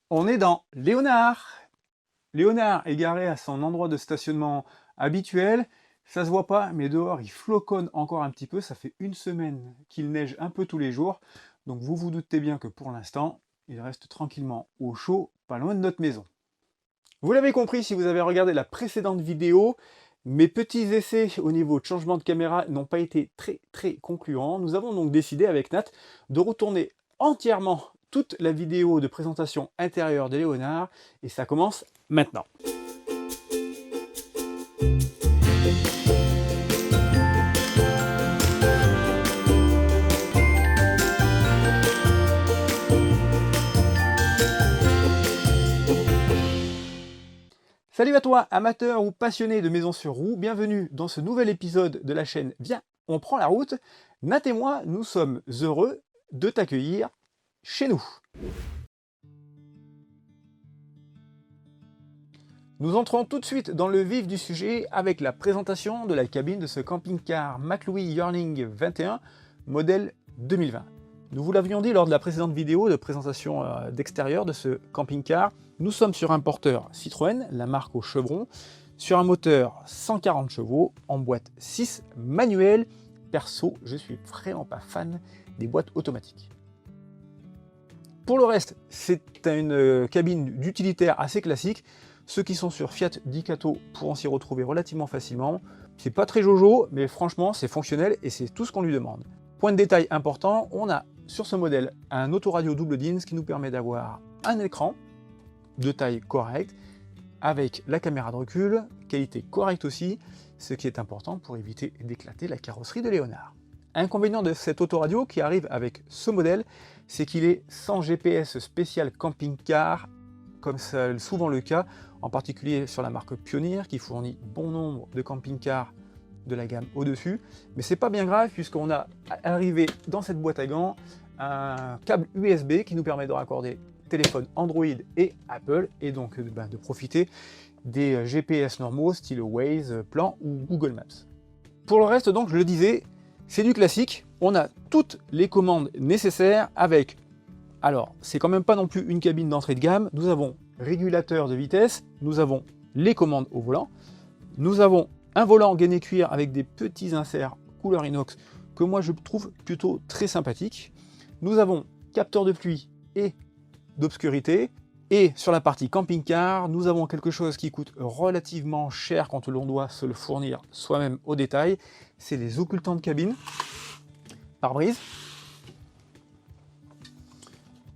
On est dans Léonard. Léonard est garé à son endroit de stationnement habituel. Ça se voit pas, mais dehors il floconne encore un petit peu. Ça fait une semaine qu'il neige un peu tous les jours. Donc vous vous doutez bien que pour l'instant, il reste tranquillement au chaud, pas loin de notre maison. Vous l'avez compris si vous avez regardé la précédente vidéo, mes petits essais au niveau de changement de caméra n'ont pas été très concluants. Nous avons donc décidé avec Nat de retourner entièrement toute la vidéo de présentation intérieure de Léonard et ça commence maintenant. Salut à toi, amateur ou passionné de maisons sur roues, bienvenue dans ce nouvel épisode de la chaîne Viens, on prend la route. Nat et moi, nous sommes heureux de t'accueillir chez nous. Nous entrons tout de suite dans le vif du sujet avec la présentation de la cabine de ce camping-car McLouis Yearling 21, modèle 2020. Nous vous l'avions dit lors de la précédente vidéo de présentation d'extérieur de ce camping-car, nous sommes sur un porteur Citroën, la marque au chevron, sur un moteur 140 chevaux, en boîte 6 manuelle. Perso, je suis vraiment pas fan des boîtes automatiques. Pour le reste, c'est une cabine d'utilitaire assez classique. Ceux qui sont sur Fiat Ducato pourront s'y retrouver relativement facilement. C'est pas très jojo, mais franchement, c'est fonctionnel et c'est tout ce qu'on lui demande. Point de détail important, on a sur ce modèle un autoradio double DIN, ce qui nous permet d'avoir un écran de taille correcte, avec la caméra de recul, qualité correcte aussi, ce qui est important pour éviter d'éclater la carrosserie de Léonard. Inconvénient de cet autoradio qui arrive avec ce modèle, c'est qu'il est sans GPS spécial camping-car, comme c'est souvent le cas, en particulier sur la marque Pioneer, qui fournit bon nombre de camping-cars de la gamme au-dessus. Mais c'est pas bien grave, puisqu'on a arrivé dans cette boîte à gants un câble USB qui nous permet de raccorder téléphone Android et Apple, et donc de profiter des GPS normaux, style Waze, Plan ou Google Maps. Pour le reste, donc, je le disais, c'est du classique. On a toutes les commandes nécessaires avec, alors, c'est quand même pas non plus une cabine d'entrée de gamme. Nous avons régulateur de vitesse, nous avons les commandes au volant, nous avons un volant gainé cuir avec des petits inserts couleur inox que moi je trouve plutôt très sympathique. Nous avons capteur de pluie et d'obscurité. Et sur la partie camping-car, nous avons quelque chose qui coûte relativement cher quand l'on doit se le fournir soi-même au détail. C'est les occultants de cabine, pare-brise,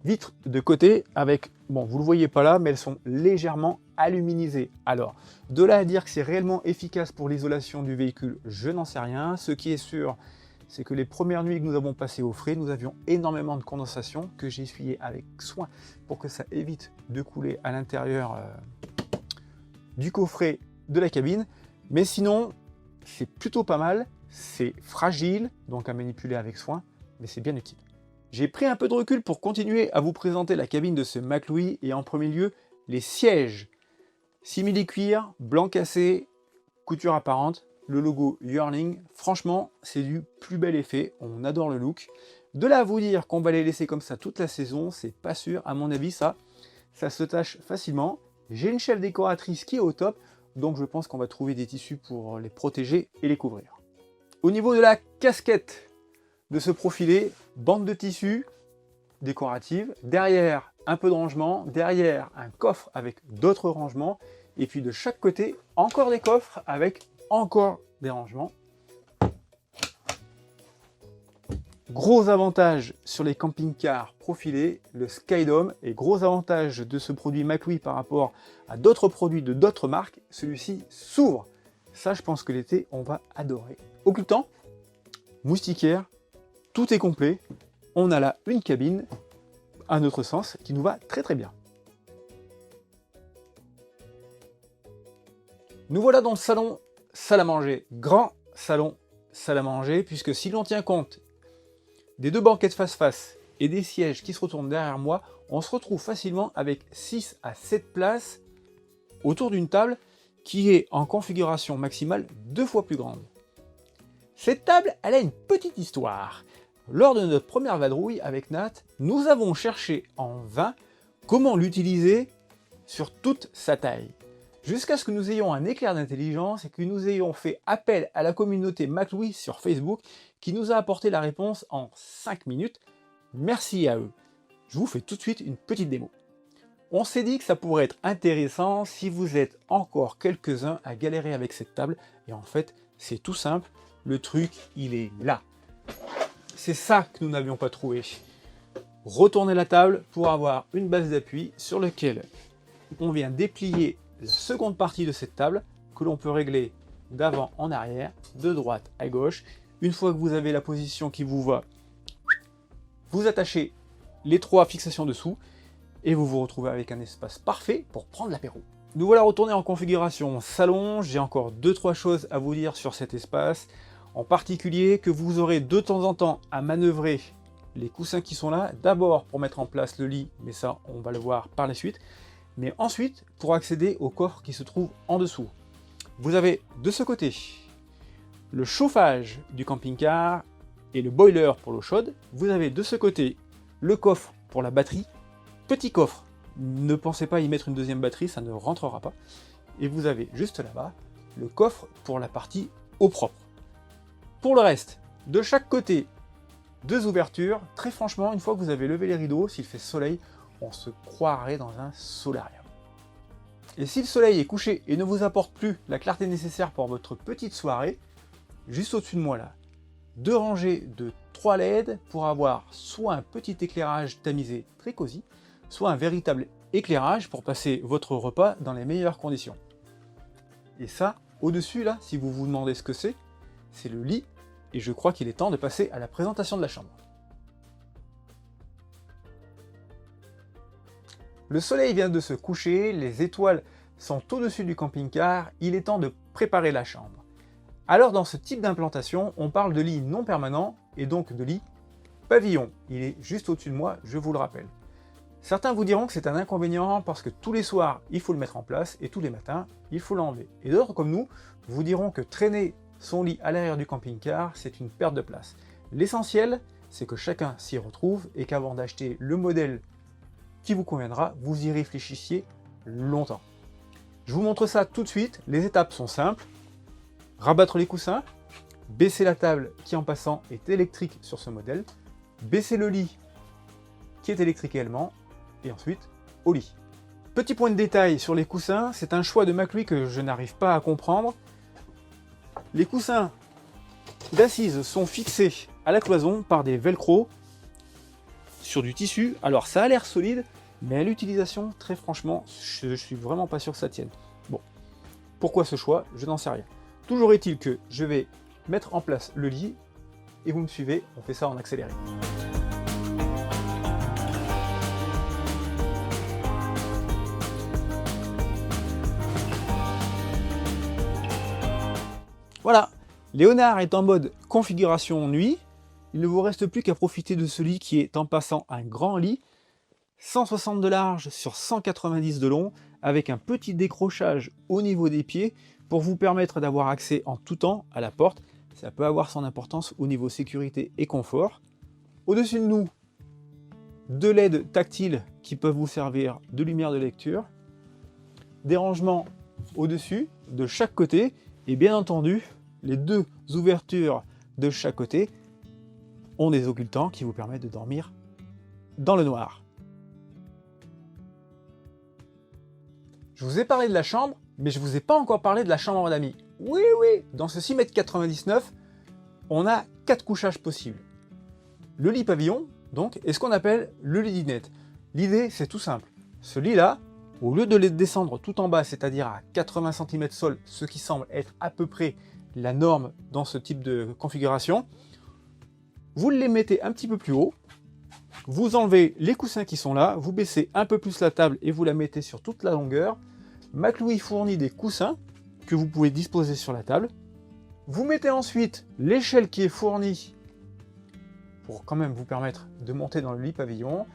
vitres de côté avec, bon, vous ne le voyez pas là, mais elles sont légèrement aluminisées. Alors, de là à dire que c'est réellement efficace pour l'isolation du véhicule, je n'en sais rien. Ce qui est sûr, c'est que les premières nuits que nous avons passées au frais, nous avions énormément de condensation que j'ai essuyé avec soin pour que ça évite de couler à l'intérieur du coffret de la cabine. Mais sinon, c'est plutôt pas mal. C'est fragile, donc à manipuler avec soin, mais c'est bien utile. J'ai pris un peu de recul pour continuer à vous présenter la cabine de ce McLouis et en premier lieu, les sièges. Simili-cuir, blanc cassé, couture apparente, le logo Yearling, franchement, c'est du plus bel effet, on adore le look. De là à vous dire qu'on va les laisser comme ça toute la saison, c'est pas sûr, à mon avis, ça se tâche facilement. J'ai une chef décoratrice qui est au top, donc je pense qu'on va trouver des tissus pour les protéger et les couvrir. Au niveau de la casquette de ce profilé, bande de tissu décorative, derrière un peu de rangement, derrière un coffre avec d'autres rangements, et puis de chaque côté, encore des coffres avec encore des rangements. Gros avantage sur les camping-cars profilés, le Skydome, et gros avantage de ce produit McLouis par rapport à d'autres produits de d'autres marques, celui-ci s'ouvre. Ça, je pense que l'été, on va adorer. Occultant, moustiquaire, tout est complet. On a là une cabine, à notre sens, qui nous va très bien. Nous voilà dans le salon salle à manger, grand salon salle à manger, puisque si l'on tient compte des deux banquettes face-face et des sièges qui se retournent derrière moi, on se retrouve facilement avec 6 à 7 places autour d'une table qui est en configuration maximale 2 fois plus grande. Cette table, elle a une petite histoire. Lors de notre première vadrouille avec Nat, nous avons cherché en vain comment l'utiliser sur toute sa taille. Jusqu'à ce que nous ayons un éclair d'intelligence et que nous ayons fait appel à la communauté MacLouis sur Facebook qui nous a apporté la réponse en 5 minutes. Merci à eux. Je vous fais tout de suite une petite démo. On s'est dit que ça pourrait être intéressant si vous êtes encore quelques-uns à galérer avec cette table. Et en fait, c'est tout simple. Le truc, il est là. C'est ça que nous n'avions pas trouvé. Retournez la table pour avoir une base d'appui sur laquelle on vient déplier la seconde partie de cette table que l'on peut régler d'avant en arrière, de droite à gauche. Une fois que vous avez la position qui vous va, vous attachez les 3 fixations dessous et vous vous retrouvez avec un espace parfait pour prendre l'apéro. Nous voilà retournés en configuration salon. J'ai encore 2-3 choses à vous dire sur cet espace, en particulier que vous aurez de temps en temps à manœuvrer les coussins qui sont là, d'abord pour mettre en place le lit, mais ça on va le voir par la suite, mais ensuite pour accéder au coffre qui se trouve en dessous. Vous avez de ce côté le chauffage du camping-car et le boiler pour l'eau chaude. Vous avez de ce côté le coffre pour la batterie, petit coffre, ne pensez pas y mettre une deuxième batterie, ça ne rentrera pas. Et vous avez juste là-bas le coffre pour la partie eau propre. Pour le reste, de chaque côté, 2 ouvertures. Très franchement, une fois que vous avez levé les rideaux, s'il fait soleil, on se croirait dans un solarium. Et si le soleil est couché et ne vous apporte plus la clarté nécessaire pour votre petite soirée, juste au-dessus de moi là, 2 rangées de 3 LED pour avoir soit un petit éclairage tamisé très cosy, soit un véritable éclairage pour passer votre repas dans les meilleures conditions. Et ça, au-dessus là, si vous vous demandez ce que c'est le lit, et je crois qu'il est temps de passer à la présentation de la chambre. Le soleil vient de se coucher, les étoiles sont au-dessus du camping-car, il est temps de préparer la chambre. Alors dans ce type d'implantation, on parle de lit non permanent, et donc de lit pavillon. Il est juste au-dessus de moi, je vous le rappelle. Certains vous diront que c'est un inconvénient parce que tous les soirs, il faut le mettre en place, et tous les matins, il faut l'enlever. Et d'autres comme nous, vous diront que traîner son lit à l'arrière du camping-car, c'est une perte de place. L'essentiel, c'est que chacun s'y retrouve et qu'avant d'acheter le modèle qui vous conviendra, vous y réfléchissiez longtemps. Je vous montre ça tout de suite, les étapes sont simples. Rabattre les coussins, baisser la table qui en passant est électrique sur ce modèle, baisser le lit qui est électrique également, et ensuite au lit. Petit point de détail sur les coussins, c'est un choix de MacLouis que je n'arrive pas à comprendre. Les coussins d'assises sont fixés à la cloison par des velcro sur du tissu. Alors ça a l'air solide, mais à l'utilisation, très franchement, je suis vraiment pas sûr que ça tienne. Bon, pourquoi ce choix? Je n'en sais rien. Toujours est-il que je vais mettre en place le lit, et vous me suivez, on fait ça en accéléré. Voilà, Léonard est en mode configuration nuit. Il ne vous reste plus qu'à profiter de ce lit qui est en passant un grand lit, 160 de large sur 190 de long, avec un petit décrochage au niveau des pieds pour vous permettre d'avoir accès en tout temps à la porte. Ça peut avoir son importance au niveau sécurité et confort. Au-dessus de nous, 2 LED tactiles qui peuvent vous servir de lumière de lecture, des rangements au-dessus, de chaque côté, et bien entendu, les 2 ouvertures de chaque côté ont des occultants qui vous permettent de dormir dans le noir. Je vous ai parlé de la chambre, mais je ne vous ai pas encore parlé de la chambre d'amis. Oui, dans ce 6,99 m, on a 4 couchages possibles. Le lit pavillon, donc, est ce qu'on appelle le lit dinette. L'idée, c'est tout simple. Ce lit-là, au lieu de les descendre tout en bas, c'est-à-dire à 80 cm sol, ce qui semble être à peu près la norme dans ce type de configuration, vous les mettez un petit peu plus haut, vous enlevez les coussins qui sont là, vous baissez un peu plus la table et vous la mettez sur toute la longueur. MacLouis fournit des coussins que vous pouvez disposer sur la table. Vous mettez ensuite l'échelle qui est fournie pour quand même vous permettre de monter dans le lit pavillon.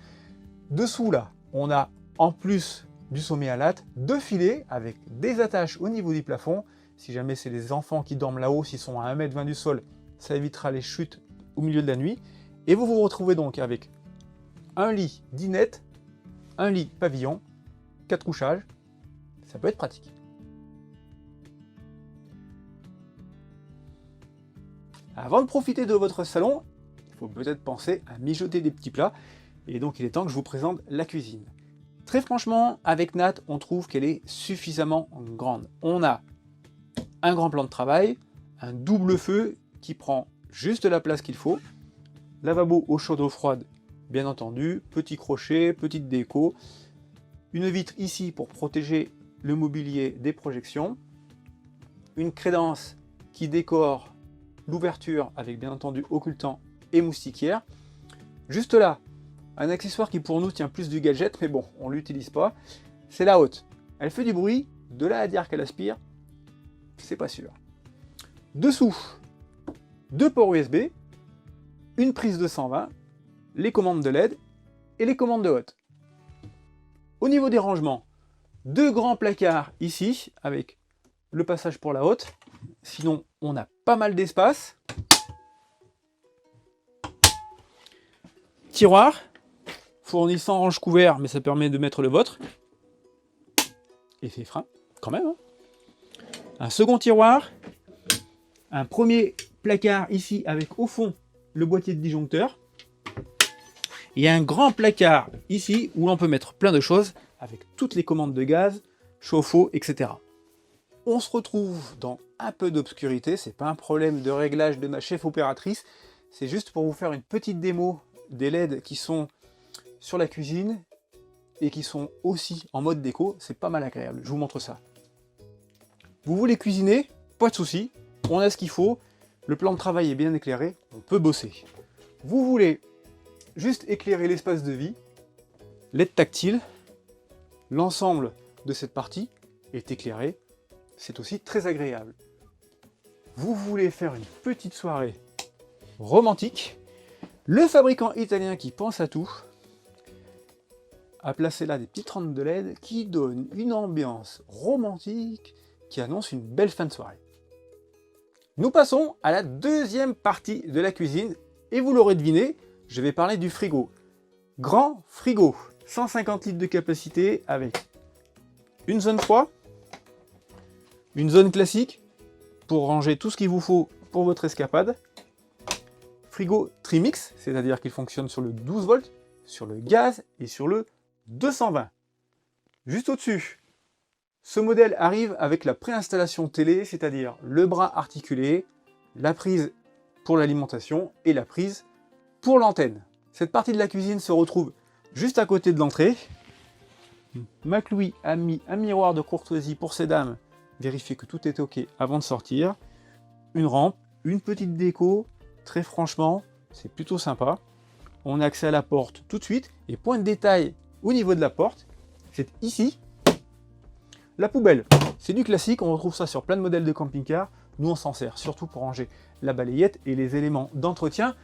Dessous là, on a en plus du sommet à latte 2 filets avec des attaches au niveau du plafond. Si jamais c'est les enfants qui dorment là-haut, s'ils sont à 1,20 m du sol, ça évitera les chutes au milieu de la nuit. Et vous vous retrouvez donc avec un lit dinette un lit pavillon, 4 couchages, ça peut être pratique. Avant de profiter de votre salon, il faut peut-être penser à mijoter des petits plats, et donc il est temps que je vous présente la cuisine. Très franchement, avec Nat, on trouve qu'elle est suffisamment grande. On a un grand plan de travail, un double feu qui prend juste la place qu'il faut, lavabo eau chaude eau froide, bien entendu, petit crochet, petite déco, une vitre ici pour protéger le mobilier des projections, une crédence qui décore l'ouverture avec bien entendu occultant et moustiquaire. Juste là, un accessoire qui pour nous tient plus du gadget, mais bon, on l'utilise pas, c'est la hotte. Elle fait du bruit, de là à dire qu'elle aspire, c'est pas sûr. Dessous, 2 ports USB, une prise de 120, les commandes de LED et les commandes de hotte. Au niveau des rangements, 2 grands placards ici, avec le passage pour la hotte. Sinon, on a pas mal d'espace. Tiroir, fourni sans range couvert, mais ça permet de mettre le vôtre. Effet frein, quand même. Hein. Un second tiroir. Un premier placard ici, avec au fond le boîtier de disjoncteur. Et un grand placard ici, où on peut mettre plein de choses, avec toutes les commandes de gaz, chauffe-eau, etc. On se retrouve dans un peu d'obscurité, c'est pas un problème de réglage de ma chef opératrice, c'est juste pour vous faire une petite démo des LED qui sont sur la cuisine et qui sont aussi en mode déco, c'est pas mal agréable, je vous montre ça. Vous voulez cuisiner, pas de souci, on a ce qu'il faut, le plan de travail est bien éclairé, on peut bosser. Vous voulez juste éclairer l'espace de vie, LED tactile, l'ensemble de cette partie est éclairé, c'est aussi très agréable. Vous voulez faire une petite soirée romantique, le fabricant italien qui pense à tout a placé là des petites rampes de LED qui donnent une ambiance romantique qui annonce une belle fin de soirée. Nous passons à la deuxième partie de la cuisine et vous l'aurez deviné, je vais parler du frigo. Grand frigo, 150 litres de capacité avec une zone froid, une zone classique pour ranger tout ce qu'il vous faut pour votre escapade. Frigo Trimix, c'est-à-dire qu'il fonctionne sur le 12 volts, sur le gaz et sur le 220. Juste au-dessus, ce modèle arrive avec la préinstallation télé, c'est-à-dire le bras articulé, la prise pour l'alimentation et la prise pour l'antenne. Cette partie de la cuisine se retrouve juste à côté de l'entrée. McLouis a mis un miroir de courtoisie pour ces dames, vérifier que tout est ok avant de sortir. Une rampe, une petite déco, très franchement, c'est plutôt sympa. On a accès à la porte tout de suite. Et point de détail au niveau de la porte, c'est ici, la poubelle. C'est du classique, on retrouve ça sur plein de modèles de camping-car. Nous, on s'en sert surtout pour ranger la balayette et les éléments d'entretien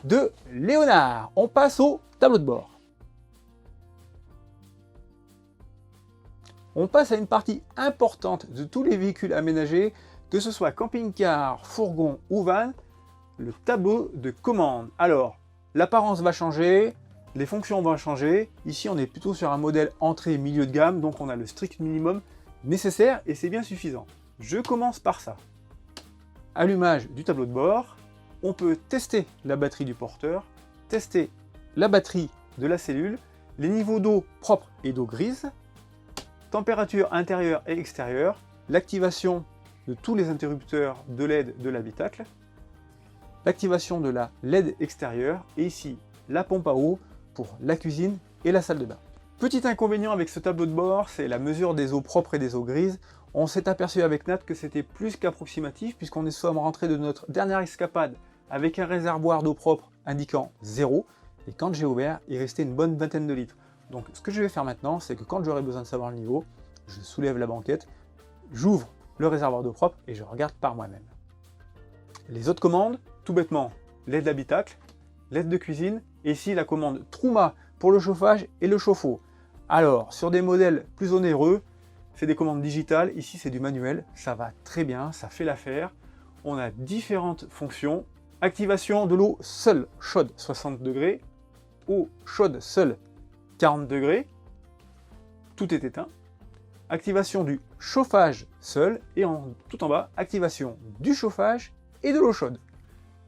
de Léonard. On passe au tableau de bord. On passe à une partie importante de tous les véhicules aménagés, que ce soit camping-car, fourgon ou van, le tableau de commande. Alors, l'apparence va changer, les fonctions vont changer. Ici, on est plutôt sur un modèle entrée milieu de gamme, donc on a le strict minimum nécessaire et c'est bien suffisant. Je commence par ça. Allumage du tableau de bord. On peut tester la batterie du porteur, tester la batterie de la cellule, les niveaux d'eau propre et d'eau grise, température intérieure et extérieure, l'activation de tous les interrupteurs de LED de l'habitacle, l'activation de la LED extérieure et ici la pompe à eau pour la cuisine et la salle de bain. Petit inconvénient avec ce tableau de bord, c'est la mesure des eaux propres et des eaux grises. On s'est aperçu avec Nat que c'était plus qu'approximatif puisqu'on est sommes rentrés de notre dernière escapade avec un réservoir d'eau propre indiquant 0 et quand j'ai ouvert, il restait une bonne vingtaine de litres. Donc ce que je vais faire maintenant, c'est que quand j'aurai besoin de savoir le niveau, je soulève la banquette, j'ouvre le réservoir d'eau propre et je regarde par moi-même. Les autres commandes, tout bêtement, LED d'habitacle, LED de cuisine, et ici la commande Truma pour le chauffage et le chauffe-eau. Alors, sur des modèles plus onéreux, c'est des commandes digitales, ici c'est du manuel, ça va très bien, ça fait l'affaire. On a différentes fonctions. Activation de l'eau seule chaude 60 degrés, eau chaude seule 40 degrés, tout est éteint. Activation du chauffage seul, et tout en bas, activation du chauffage et de l'eau chaude.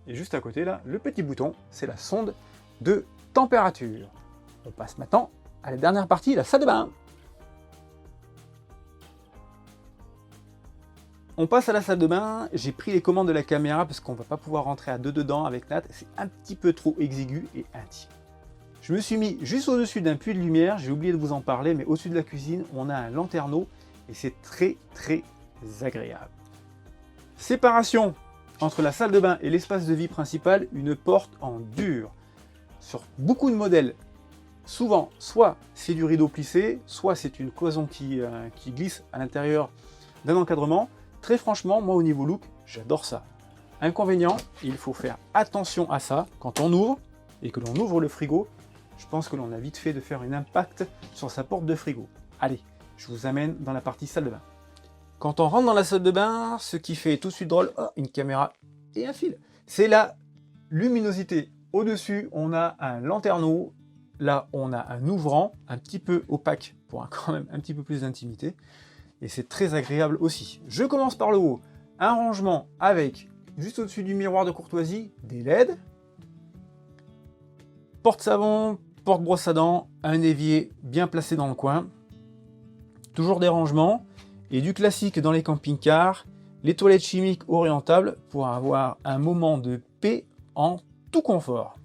Et juste à côté, là, le petit bouton, c'est la sonde de température. On passe maintenant à la dernière partie, la salle de bain. On passe à la salle de bain. J'ai pris les commandes de la caméra parce qu'on ne va pas pouvoir rentrer à deux dedans avec Nat. C'est un petit peu trop exigu et intime. Je me suis mis juste au-dessus d'un puits de lumière. J'ai oublié de vous en parler, mais au-dessus de la cuisine, on a un lanterneau et c'est très agréable. Séparation entre la salle de bain et l'espace de vie principal, une porte en dur. Sur beaucoup de modèles, souvent, soit c'est du rideau plissé, soit c'est une cloison qui glisse à l'intérieur d'un encadrement. Très franchement, moi au niveau look, j'adore ça. Inconvénient, il faut faire attention à ça quand on ouvre et que l'on ouvre le frigo. Je pense que l'on a vite fait de faire un impact sur sa porte de frigo. Allez, je vous amène dans la partie salle de bain. Quand on rentre dans la salle de bain, ce qui fait tout de suite drôle, oh, une caméra et un fil, c'est la luminosité. Au-dessus, on a un lanterneau. Là, on a un ouvrant un petit peu opaque pour quand même un petit peu plus d'intimité. Et c'est très agréable aussi. Je commence par le haut. Un rangement avec, juste au-dessus du miroir de courtoisie, des LED. Porte-savon, porte-brosse à dents, un évier bien placé dans le coin. Toujours des rangements. Et du classique dans les camping-cars, les toilettes chimiques orientables pour avoir un moment de paix en tout confort.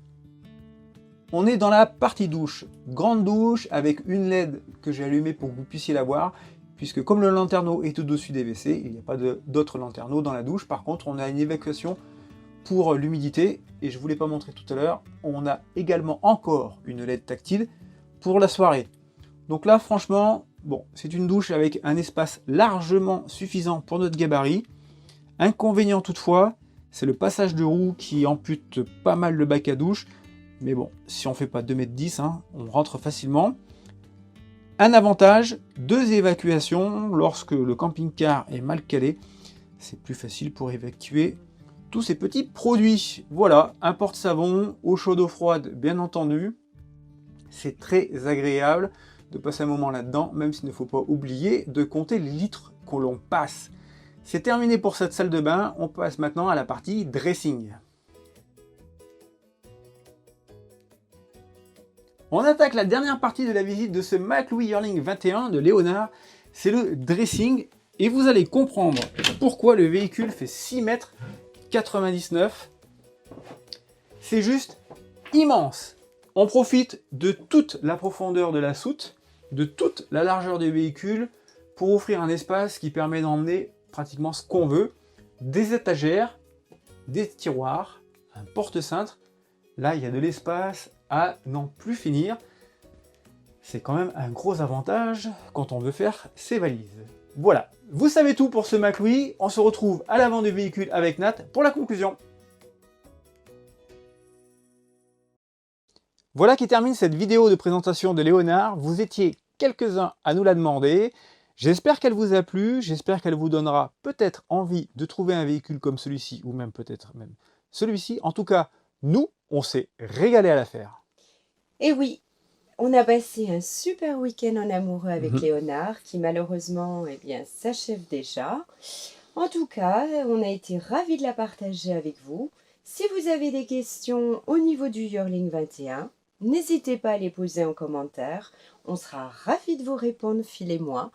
On est dans la partie douche. Grande douche avec une LED que j'ai allumée pour que vous puissiez la voir, puisque comme le lanterneau est au-dessus des WC, il n'y a pas d'autres lanterneaux dans la douche. Par contre, on a une évacuation pour l'humidité, et je ne vous l'ai pas montré tout à l'heure, on a également encore une LED tactile pour la soirée. Donc là, franchement, bon, c'est une douche avec un espace largement suffisant pour notre gabarit. Inconvénient toutefois, c'est le passage de roue qui ampute pas mal le bac à douche. Mais bon, si on ne fait pas 2,10 m, hein, on rentre facilement. Un avantage, 2 évacuations. Lorsque le camping-car est mal calé, c'est plus facile pour évacuer tous ces petits produits. Voilà, un porte-savon, eau chaude, eau froide, bien entendu. C'est très agréable de passer un moment là-dedans, même s'il ne faut pas oublier de compter les litres que l'on passe. C'est terminé pour cette salle de bain. On passe maintenant à la partie dressing. On attaque la dernière partie de la visite de ce McLouis Yearling 21 de Léonard, c'est le dressing, et vous allez comprendre pourquoi le véhicule fait 6,99 m. C'est juste immense. On profite de toute la profondeur de la soute, de toute la largeur du véhicule, pour offrir un espace qui permet d'emmener pratiquement ce qu'on veut. Des étagères, des tiroirs, un porte-cintre. Là, il y a de l'espace à n'en plus finir. C'est quand même un gros avantage quand on veut faire ses valises. Voilà, vous savez tout pour ce McLouis. On se retrouve à l'avant du véhicule avec Nat pour la conclusion. Voilà qui termine cette vidéo de présentation de Léonard. Vous étiez quelques-uns à nous la demander. J'espère qu'elle vous a plu, j'espère qu'elle vous donnera peut-être envie de trouver un véhicule comme celui-ci, ou même peut-être même celui-ci. En tout cas, nous, on s'est régalé à la faire. Et oui, on a passé un super week-end en amoureux avec Léonard, qui malheureusement s'achève déjà. En tout cas, on a été ravis de la partager avec vous. Si vous avez des questions au niveau du Yearling 21, n'hésitez pas à les poser en commentaire. On sera ravis de vous répondre, Phil et moi.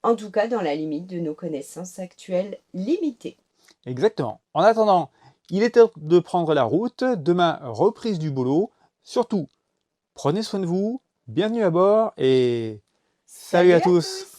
En tout cas, dans la limite de nos connaissances actuelles limitées. Exactement. En attendant, il est temps de prendre la route. Demain, reprise du boulot. Surtout, prenez soin de vous. Bienvenue à bord et salut à tous.